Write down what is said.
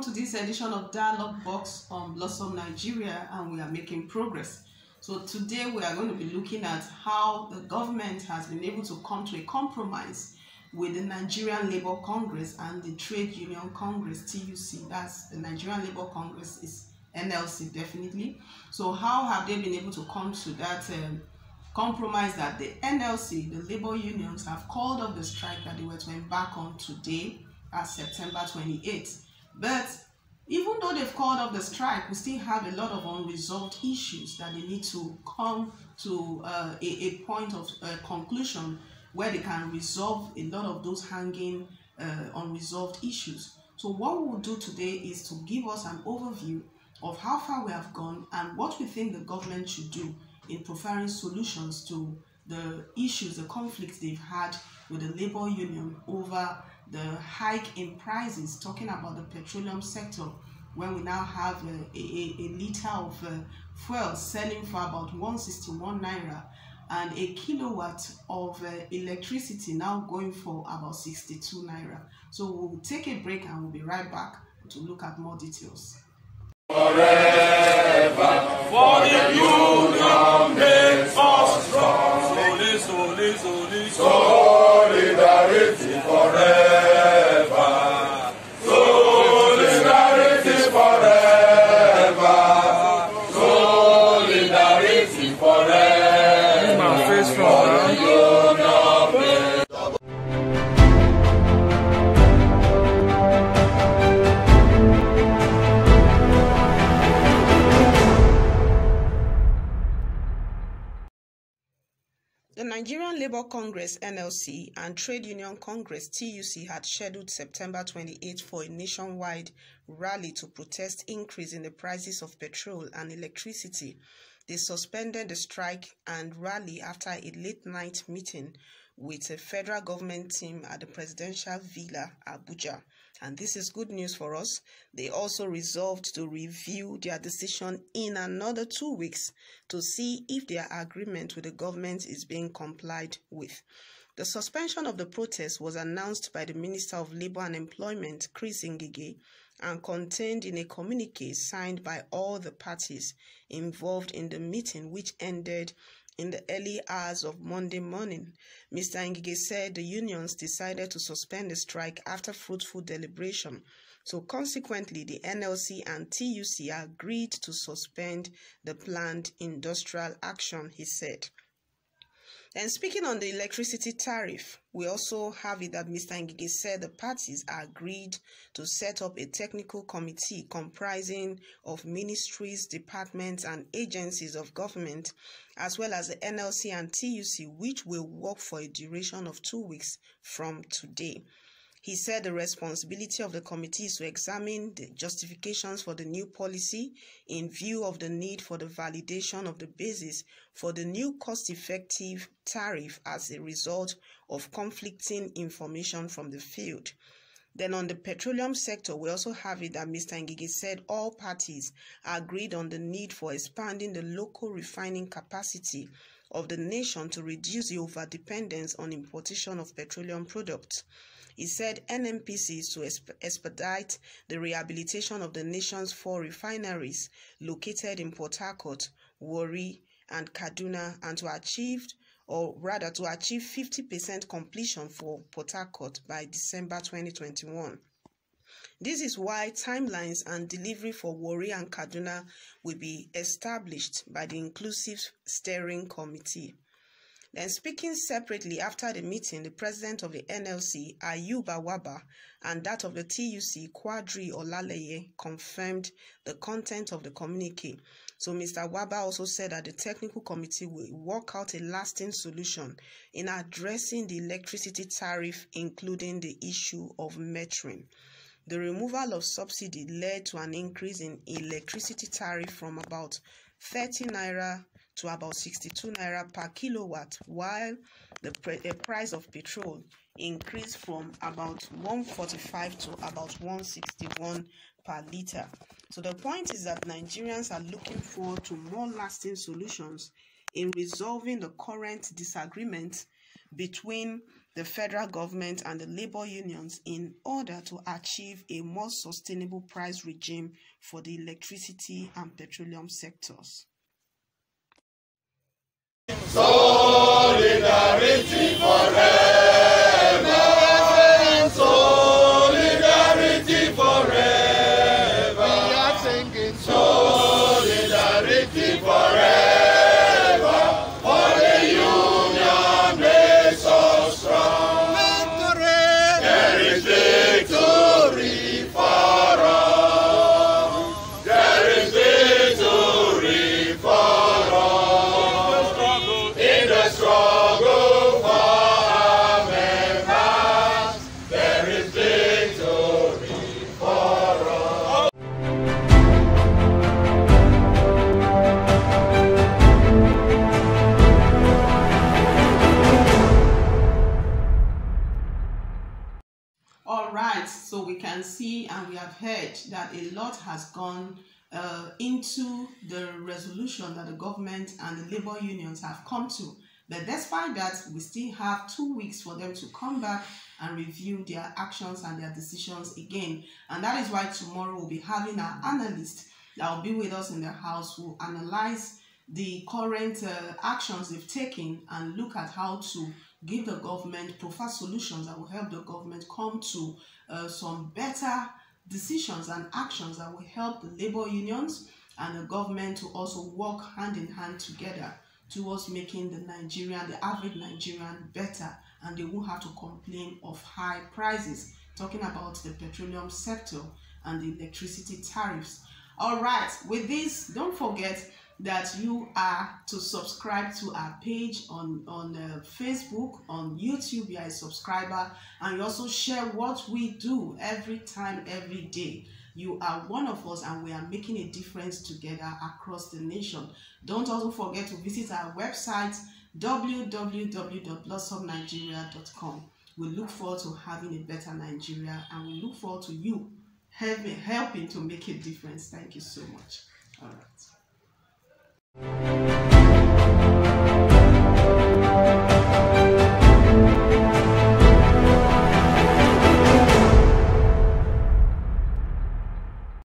to this edition of Dialogue Box on Blossom Nigeria, and we are making progress. So today we are going to be looking at how the government has been able to come to a compromise with the Nigerian Labour Congress and the Trade Union Congress, TUC. That's the Nigerian Labour Congress is NLC definitely. So how have they been able to come to that compromise that the NLC, the labor unions, have called off the strike that they were to embark on today as September 28th. But even though they've called off the strike, we still have a lot of unresolved issues that they need to come to a point of conclusion where they can resolve a lot of those hanging unresolved issues. So what we will do today is to give us an overview of how far we have gone and what we think the government should do in providing solutions to the issues, the conflicts they've had with the labor union over the hike in prices, talking about the petroleum sector, when we now have a liter of fuel selling for about 161 naira and a kilowatt of electricity now going for about 62 naira. So we'll take a break and we'll be right back to look at more details. Forever, for the union makes us strong. Solidarity forever. Solidarity forever. Solidarity forever. My face from The Nigerian Labour Congress (NLC) and Trade Union Congress (TUC) had scheduled September 28 for a nationwide rally to protest increase in the prices of petrol and electricity. They suspended the strike and rally after a late-night meeting with a federal government team at the Presidential Villa, Abuja. And this is good news for us. They also resolved to review their decision in another 2 weeks to see if their agreement with the government is being complied with. The suspension of the protest was announced by the Minister of Labour and Employment, Chris Ngige, and contained in a communique signed by all the parties involved in the meeting, which ended in the early hours of Monday morning. Mr. Ngige said the unions decided to suspend the strike after fruitful deliberation. So consequently, the NLC and TUC agreed to suspend the planned industrial action, he said. And speaking on the electricity tariff, we also have it that Mr. Ngige said the parties agreed to set up a technical committee comprising of ministries, departments, and agencies of government, as well as the NLC and TUC, which will work for a duration of 2 weeks from today. He said the responsibility of the committee is to examine the justifications for the new policy in view of the need for the validation of the basis for the new cost-effective tariff as a result of conflicting information from the field. Then on the petroleum sector, we also have it that Mr. Ngige said all parties agreed on the need for expanding the local refining capacity of the nation to reduce the overdependence on importation of petroleum products. He said NNPC is to expedite the rehabilitation of the nation's 4 refineries located in Port Harcourt, Warri, and Kaduna, and to achieve 50% completion for Port Harcourt by December 2021. This is why timelines and delivery for Warri and Kaduna will be established by the Inclusive Steering Committee. Then speaking separately after the meeting, the president of the NLC, Ayuba Waba, and that of the TUC, Quadri Olaleye, confirmed the content of the communique. So Mr. Waba also said that the technical committee will work out a lasting solution in addressing the electricity tariff, including the issue of metering. The removal of subsidy led to an increase in electricity tariff from about 30 naira to about 62 naira per kilowatt, while the price of petrol increased from about 145 to about 161 per litre. So the point is that Nigerians are looking forward to more lasting solutions in resolving the current disagreement between the federal government and the labor unions in order to achieve a more sustainable price regime for the electricity and petroleum sectors. Solidarity forever. Solidarity forever. We are singing solidarity forever. For the union makes us strong. Victory. There is victory for all. There is victory for all. In the struggle for our members, there is victory for all. All right, so we can see and we have heard that a lot has gone into the resolution that the government and the labor unions have come to. But despite that, we still have 2 weeks for them to come back and review their actions and their decisions again. And that is why tomorrow we'll be having our analyst that will be with us in the house who will analyze the current actions they've taken and look at how to give the government preferred solutions that will help the government come to some better decisions and actions that will help the labor unions and the government to also work hand in hand together towards making the average Nigerian better, and they won't have to complain of high prices. Talking about the petroleum sector and the electricity tariffs. All right, with this, don't forget that you are to subscribe to our page on Facebook, on YouTube. You are a subscriber, and you also share what we do every time, every day. You are one of us, and we are making a difference together across the nation. Don't also forget to visit our website, www.BlossomNigeria.com. We look forward to having a better Nigeria, and we look forward to you helping to make a difference. Thank you so much. All right.